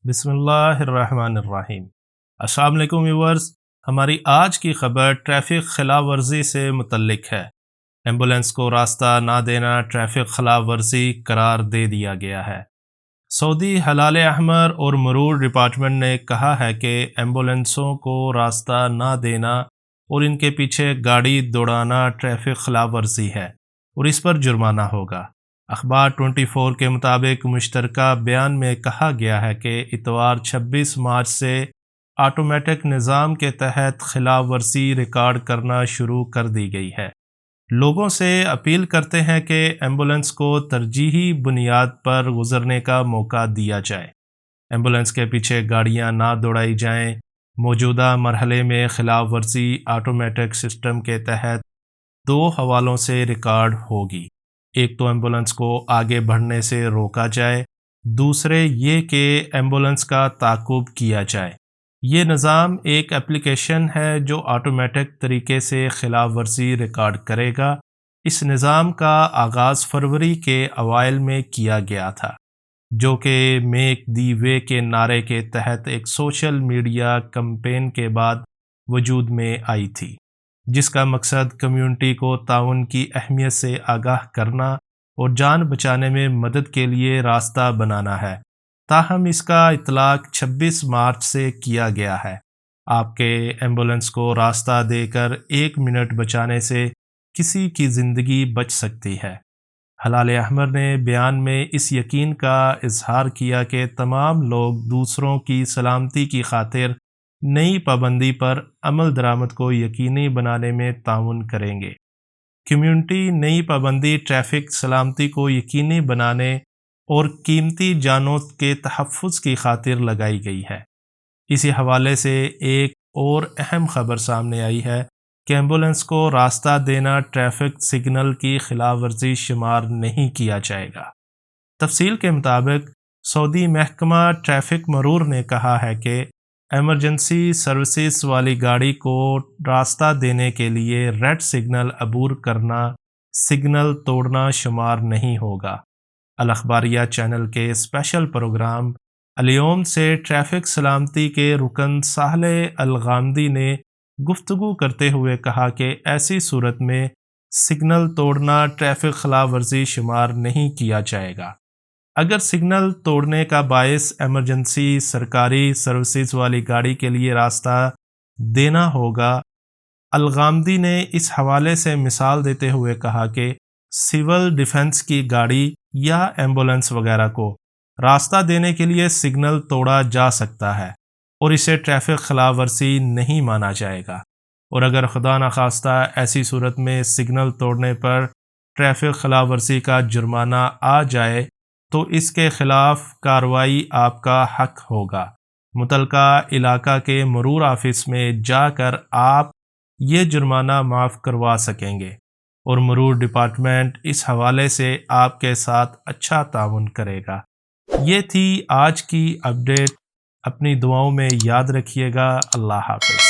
بسم اللہ الرحمن الرحیم۔ السلام علیکم ویورز، ہماری آج کی خبر ٹریفک خلاف ورزی سے متعلق ہے۔ ایمبولینس کو راستہ نہ دینا ٹریفک خلاف ورزی قرار دے دیا گیا ہے۔ سعودی ہلال احمر اور مرور ڈپارٹمنٹ نے کہا ہے کہ ایمبولینسوں کو راستہ نہ دینا اور ان کے پیچھے گاڑی دوڑانا ٹریفک خلاف ورزی ہے اور اس پر جرمانہ ہوگا۔ اخبار 24 کے مطابق مشترکہ بیان میں کہا گیا ہے کہ اتوار 26 مارچ سے آٹومیٹک نظام کے تحت خلاف ورزی ریکارڈ کرنا شروع کر دی گئی ہے۔ لوگوں سے اپیل کرتے ہیں کہ ایمبولینس کو ترجیحی بنیاد پر گزرنے کا موقع دیا جائے۔ ایمبولینس کے پیچھے گاڑیاں نہ دوڑائی جائیں۔ موجودہ مرحلے میں خلاف ورزی آٹومیٹک سسٹم کے تحت 2 حوالوں سے ریکارڈ ہوگی۔ ایک تو ایمبولینس کو آگے بڑھنے سے روکا جائے، دوسرے یہ کہ ایمبولینس کا تعاقب کیا جائے۔ یہ نظام ایک اپلیکیشن ہے جو آٹومیٹک طریقے سے خلاف ورزی ریکارڈ کرے گا۔ اس نظام کا آغاز فروری کے اوائل میں کیا گیا تھا، جو کہ میک دی وے کے نعرے کے تحت ایک سوشل میڈیا کمپین کے بعد وجود میں آئی تھی، جس کا مقصد کمیونٹی کو تعاون کی اہمیت سے آگاہ کرنا اور جان بچانے میں مدد کے لیے راستہ بنانا ہے۔ تاہم اس کا اطلاق 26 مارچ سے کیا گیا ہے۔ آپ کے ایمبولینس کو راستہ دے کر 1 منٹ بچانے سے کسی کی زندگی بچ سکتی ہے۔ ہلال احمر نے بیان میں اس یقین کا اظہار کیا کہ تمام لوگ دوسروں کی سلامتی کی خاطر نئی پابندی پر عمل درآمد کو یقینی بنانے میں تعاون کریں گے۔ کمیونٹی نئی پابندی ٹریفک سلامتی کو یقینی بنانے اور قیمتی جانوں کے تحفظ کی خاطر لگائی گئی ہے۔ اسی حوالے سے ایک اور اہم خبر سامنے آئی ہے کہ ایمبولینس کو راستہ دینا ٹریفک سگنل کی خلاف ورزی شمار نہیں کیا جائے گا۔ تفصیل کے مطابق سعودی محکمہ ٹریفک مرور نے کہا ہے کہ ایمرجنسی سروسز والی گاڑی کو راستہ دینے کے لیے ریڈ سگنل عبور کرنا سگنل توڑنا شمار نہیں ہوگا۔ الاخباریہ چینل کے اسپیشل پروگرام الیوم سے ٹریفک سلامتی کے رکن صالح الغامدی نے گفتگو کرتے ہوئے کہا کہ ایسی صورت میں سگنل توڑنا ٹریفک خلاف ورزی شمار نہیں کیا جائے گا۔ اگر سگنل توڑنے کا باعث ایمرجنسی سرکاری سروسز والی گاڑی کے لیے راستہ دینا ہوگا۔ الغامدی نے اس حوالے سے مثال دیتے ہوئے کہا کہ سول ڈیفنس کی گاڑی یا ایمبولینس وغیرہ کو راستہ دینے کے لیے سگنل توڑا جا سکتا ہے اور اسے ٹریفک خلاف ورزی نہیں مانا جائے گا، اور اگر خدا نخواستہ ایسی صورت میں سگنل توڑنے پر ٹریفک خلاف ورزی کا جرمانہ آ جائے تو اس کے خلاف کارروائی آپ کا حق ہوگا۔ متعلقہ علاقہ کے مرور آفس میں جا کر آپ یہ جرمانہ معاف کروا سکیں گے، اور مرور ڈپارٹمنٹ اس حوالے سے آپ کے ساتھ اچھا تعاون کرے گا۔ یہ تھی آج کی اپڈیٹ۔ اپنی دعاؤں میں یاد رکھیے گا۔ اللہ حافظ۔